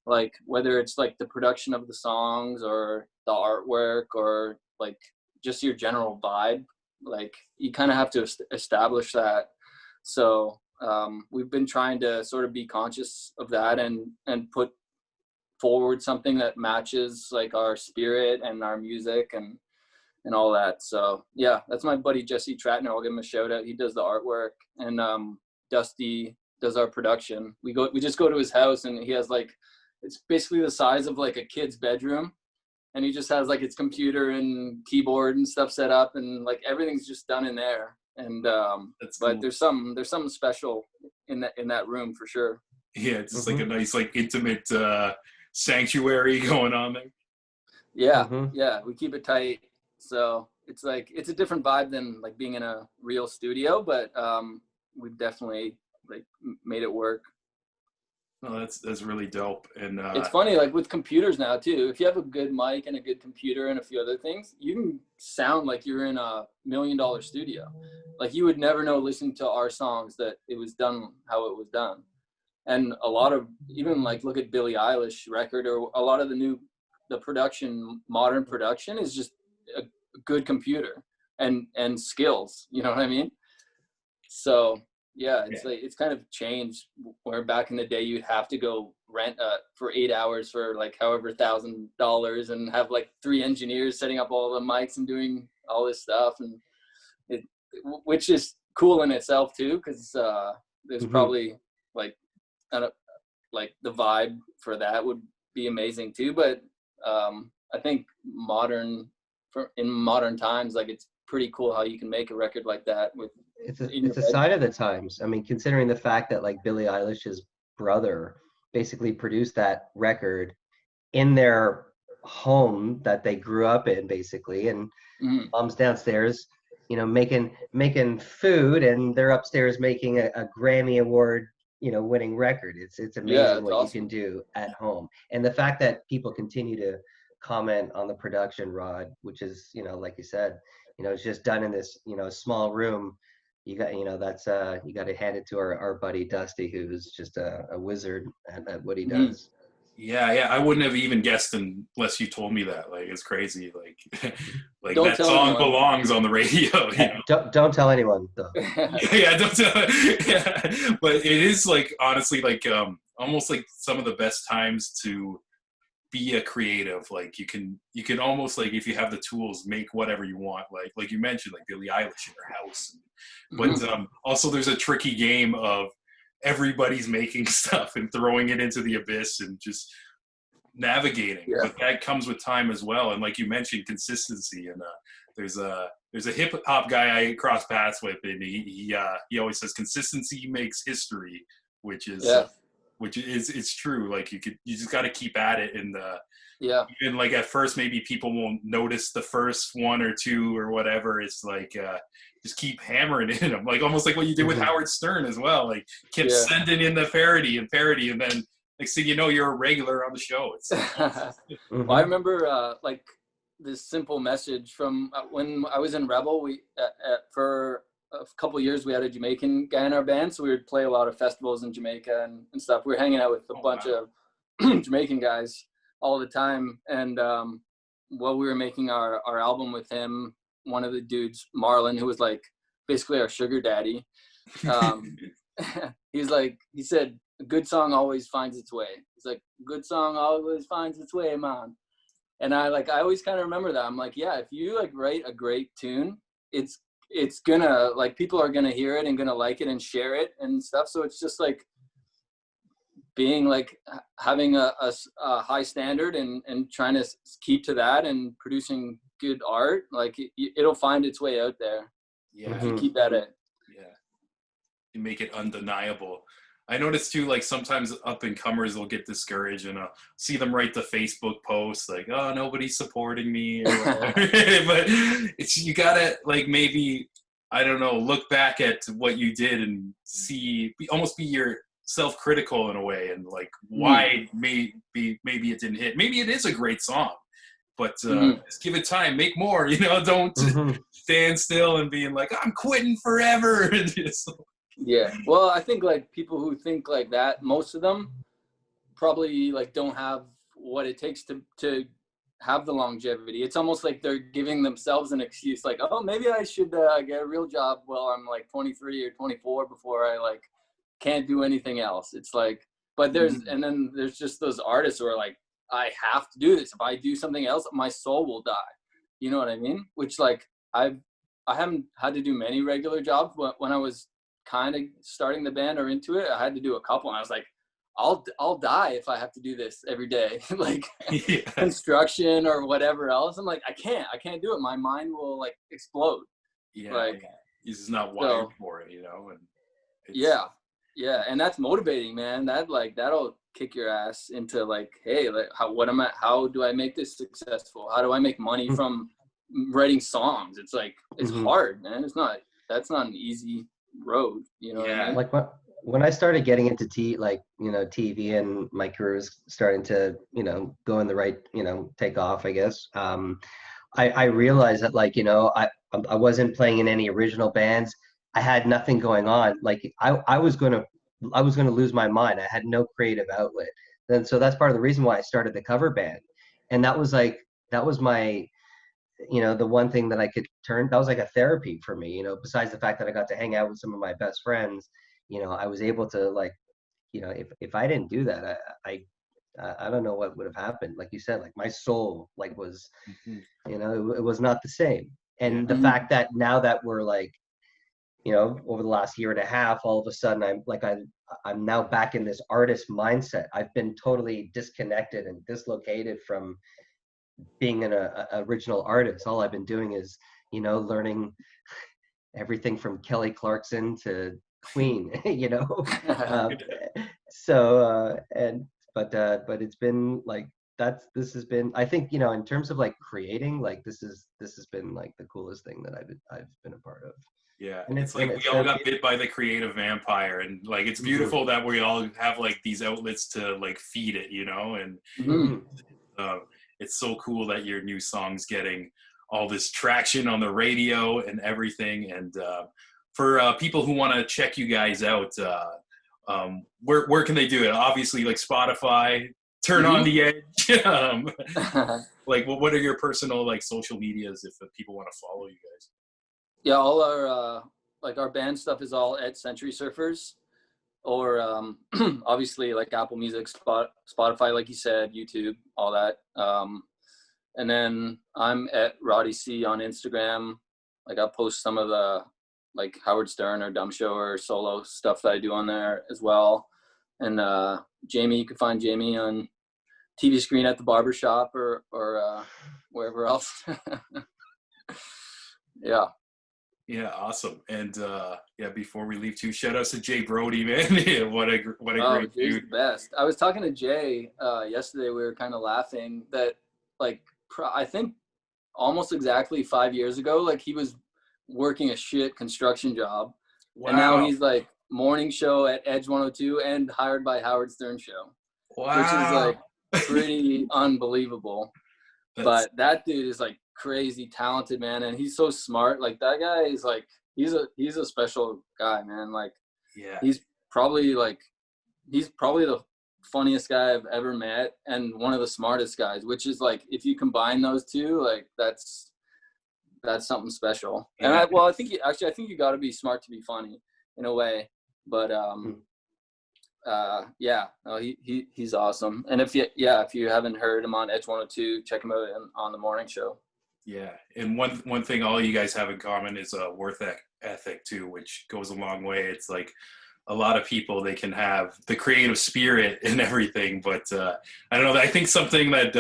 like whether it's like the production of the songs or the artwork or like just your general vibe. Like you kind of have to establish that. So we've been trying to sort of be conscious of that and put forward something that matches like our spirit and our music and all that. So yeah, that's my buddy Jesse Tratner. I'll give him a shout out. He does the artwork, and Dusty does our production. We just go to his house, and he has like, it's basically the size of like a kid's bedroom, and he just has like its computer and keyboard and stuff set up, and like everything's just done in there. And That's but cool. there's something special in that room for sure. Yeah, it's just like a nice like intimate sanctuary going on there. Yeah, yeah, we keep it tight. So it's like, it's a different vibe than like being in a real studio, but we've definitely like made it work. No, that's really dope. And It's funny, like with computers now too, if you have a good mic and a good computer and a few other things, you can sound like you're in a $1 million studio. Like you would never know listening to our songs that it was done how it was done. And a lot of, even like look at Billie Eilish record, or a lot of the production, modern production is just a good computer and skills, you know what I mean? So yeah, it's like, it's kind of changed, where back in the day you'd have to go rent for 8 hours for like however $1,000 and have like 3 engineers setting up all the mics and doing all this stuff, and which is cool in itself too, because there's probably like like the vibe for that would be amazing too. But I think in modern times, like it's pretty cool how you can make a record like that with it's a sign of the times. I mean, considering the fact that like Billie Eilish's brother basically produced that record in their home that they grew up in, basically, and mom's downstairs, you know, making food, and they're upstairs making a Grammy Award, you know, winning record. It's amazing what awesome. you can do at home. And the fact that people continue to comment on the production, Rod, which is, you know, like you said, you know, it's just done in this, you know, small room. You got, you know, that's you got to hand it to our buddy Dusty, who's just a wizard at what he does. Yeah, I wouldn't have even guessed unless you told me that. Like, it's crazy. Like, like Don't that tell song anyone. belongs on the radio. You know? Don't tell anyone though. Yeah, don't tell. Yeah, but it is like, honestly, like almost like some of the best times to be a creative. Like you can almost, like, if you have the tools, make whatever you want. Like you mentioned, like Billie Eilish in her house. But also there's a tricky game of everybody's making stuff and throwing it into the abyss and just navigating. But that comes with time as well. And like you mentioned, consistency. And there's a hip hop guy I cross paths with, and he always says consistency makes history, which is it's true. Like you just got to keep at it. And even like at first maybe people won't notice the first 1 or 2 or whatever. It's like just keep hammering in them, like almost like what you did with Howard Stern as well. Like kept sending in the parody, and then next thing you know, you're a regular on the show. It's well, I remember like this simple message from when I was in Rebel. We for a couple of years we had a Jamaican guy in our band, so we would play a lot of festivals in Jamaica and stuff. We were hanging out with a bunch of Jamaican guys all the time, and while we were making our album with him, one of the dudes, Marlon, who was like basically our sugar daddy, he said, a good song always finds its way. He's like, good song always finds its way, man. And I always kind of remember that. I'm like, yeah, if you like write a great tune, it's gonna, like, people are gonna hear it and gonna like it and share it and stuff. So it's just like being like having a high standard and trying to keep to that and producing good art. Like it'll find its way out there. If you keep at it. Yeah, you make it undeniable. I noticed too, like sometimes up and comers will get discouraged, and I'll see them write the Facebook post like, "Oh, nobody's supporting me," or whatever. But you gotta, like, maybe, I don't know, look back at what you did and almost be your self-critical in a way, and like why maybe it didn't hit. Maybe it is a great song, but just give it time, make more. You know, don't stand still and being like, I'm quitting forever. And just, yeah, well, I think like people who think like that, most of them probably like don't have what it takes to have the longevity. It's almost like they're giving themselves an excuse, like, oh, maybe I should get a real job while I'm like 23 or 24 before I like can't do anything else. It's like, but and then there's just those artists who are like, I have to do this. If I do something else, my soul will die. You know what I mean? Which like I haven't had to do many regular jobs, but when I was kind of starting the band or into it, I had to do a couple, and I was like, I'll die if I have to do this every day, like construction or whatever else. I'm like, I can't do it. My mind will like explode. Yeah, like he's just not wired for it, And yeah, and that's motivating, man. That'll kick your ass into like, hey, like, how do I make this successful? How do I make money from writing songs? It's like, it's hard, man. That's not an easy road, what I mean? Like when I started getting into TV, and my career was starting to, go in the right, take off, I guess. I realized that I wasn't playing in any original bands. I had nothing going on. Like I was gonna lose my mind. I had no creative outlet. And so that's part of the reason why I started the cover band. And that was my, the one thing that I could turn, that was like a therapy for me, besides the fact that I got to hang out with some of my best friends. I was able to if I didn't do that, I don't know what would have happened. Like you said, like my soul was, it was not the same. And the fact that now that we're over the last year and a half, all of a sudden I'm now back in this artist mindset. I've been totally disconnected and dislocated from being an original artist. All I've been doing is, learning everything from Kelly Clarkson to Queen, but it's been like, this has been, I think, in terms of like creating, like this has been like the coolest thing that I've been a part of. Yeah, and it's like we all got bit by the creative vampire, and like it's beautiful that we all have like these outlets to like feed it, and it's so cool that your new song's getting all this traction on the radio and everything. And for people who want to check you guys out, where can they do it? Obviously, like Spotify, turn on the edge. Like, what are your personal like social medias if people want to follow you guys? Yeah, all our our band stuff is all at Century Surfers, or obviously like Apple Music, Spotify, like you said, YouTube, all that. And then I'm at Roddy C on Instagram. Like I'll post some of the like Howard Stern or Dumb Show or solo stuff that I do on there as well. And Jamie, you can find Jamie on TV Screen at the Barbershop or wherever else. Yeah, awesome. And before we leave too, shout outs to Jay Brody, man. what a great Jay's dude. The best. I was talking to Jay yesterday. We were kind of laughing that like I think almost exactly 5 years ago, like he was working a shit construction job. Wow. And now he's like morning show at Edge 102 and hired by Howard Stern show. Wow. Which is like pretty unbelievable. But that dude is like crazy talented, man, and he's so smart. Like that guy is like he's a special guy, man. Like he's probably the funniest guy I've ever met and one of the smartest guys, which is like if you combine those two, like that's something special. And I think you got to be smart to be funny in a way, but he's awesome. And if you haven't heard him on Edge 102, check him out on the morning show. Yeah, and one thing all you guys have in common is a work ethic too, which goes a long way. It's like a lot of people, they can have the creative spirit and everything, but I don't know. I think something that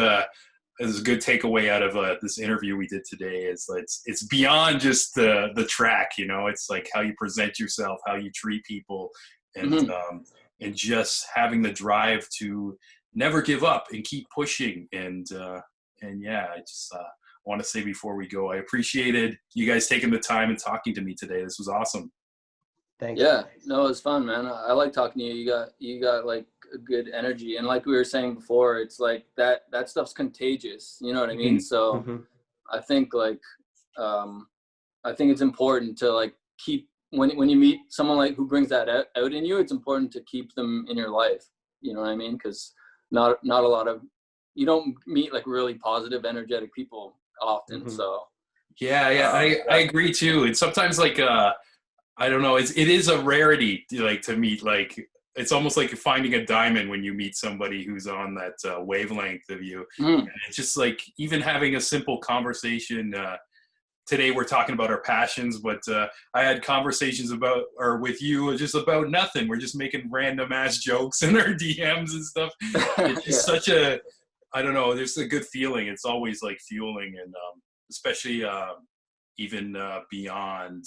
is a good takeaway out of this interview we did today is it's beyond just the track. It's like how you present yourself, how you treat people, and and just having the drive to never give up and keep pushing. And I just want to say before we go, I appreciated you guys taking the time and talking to me today. This was awesome. Thanks. Yeah, no, it was fun, man. I like talking to you. You got like a good energy, and like we were saying before, it's like that stuff's contagious. You know what I mean? So I think I think it's important to like keep when you meet someone like who brings that out in you, it's important to keep them in your life. You know what I mean? Because not a lot of you don't meet like really positive, energetic people often. Mhm. So Yeah, I agree too. And sometimes like I don't know, it is a rarity like to meet like it's almost like finding a diamond when you meet somebody who's on that wavelength of you. And it's just like even having a simple conversation. Today we're talking about our passions, but I had conversations about or with you just about nothing. We're just making random ass jokes in our DMs and stuff. It's just such a I don't know. There's a good feeling. It's always like fueling, and especially even beyond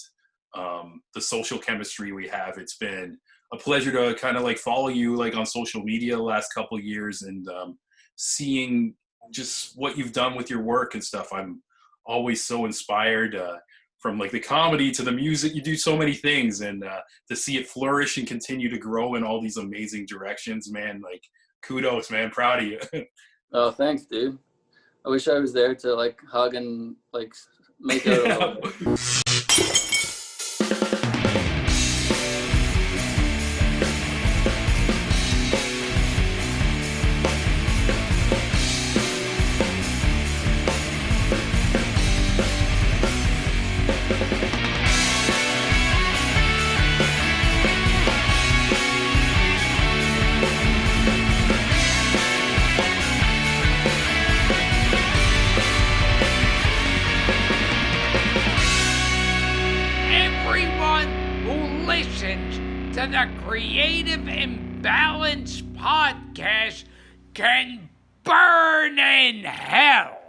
the social chemistry we have. It's been a pleasure to kind of like follow you like on social media the last couple of years and seeing just what you've done with your work and stuff. I'm always so inspired from like the comedy to the music. You do so many things, and to see it flourish and continue to grow in all these amazing directions, man, like kudos, man. Proud of you. oh, thanks, dude. I wish I was there to like hug and like make out a little bit. To the Creative Imbalance podcast can burn in hell.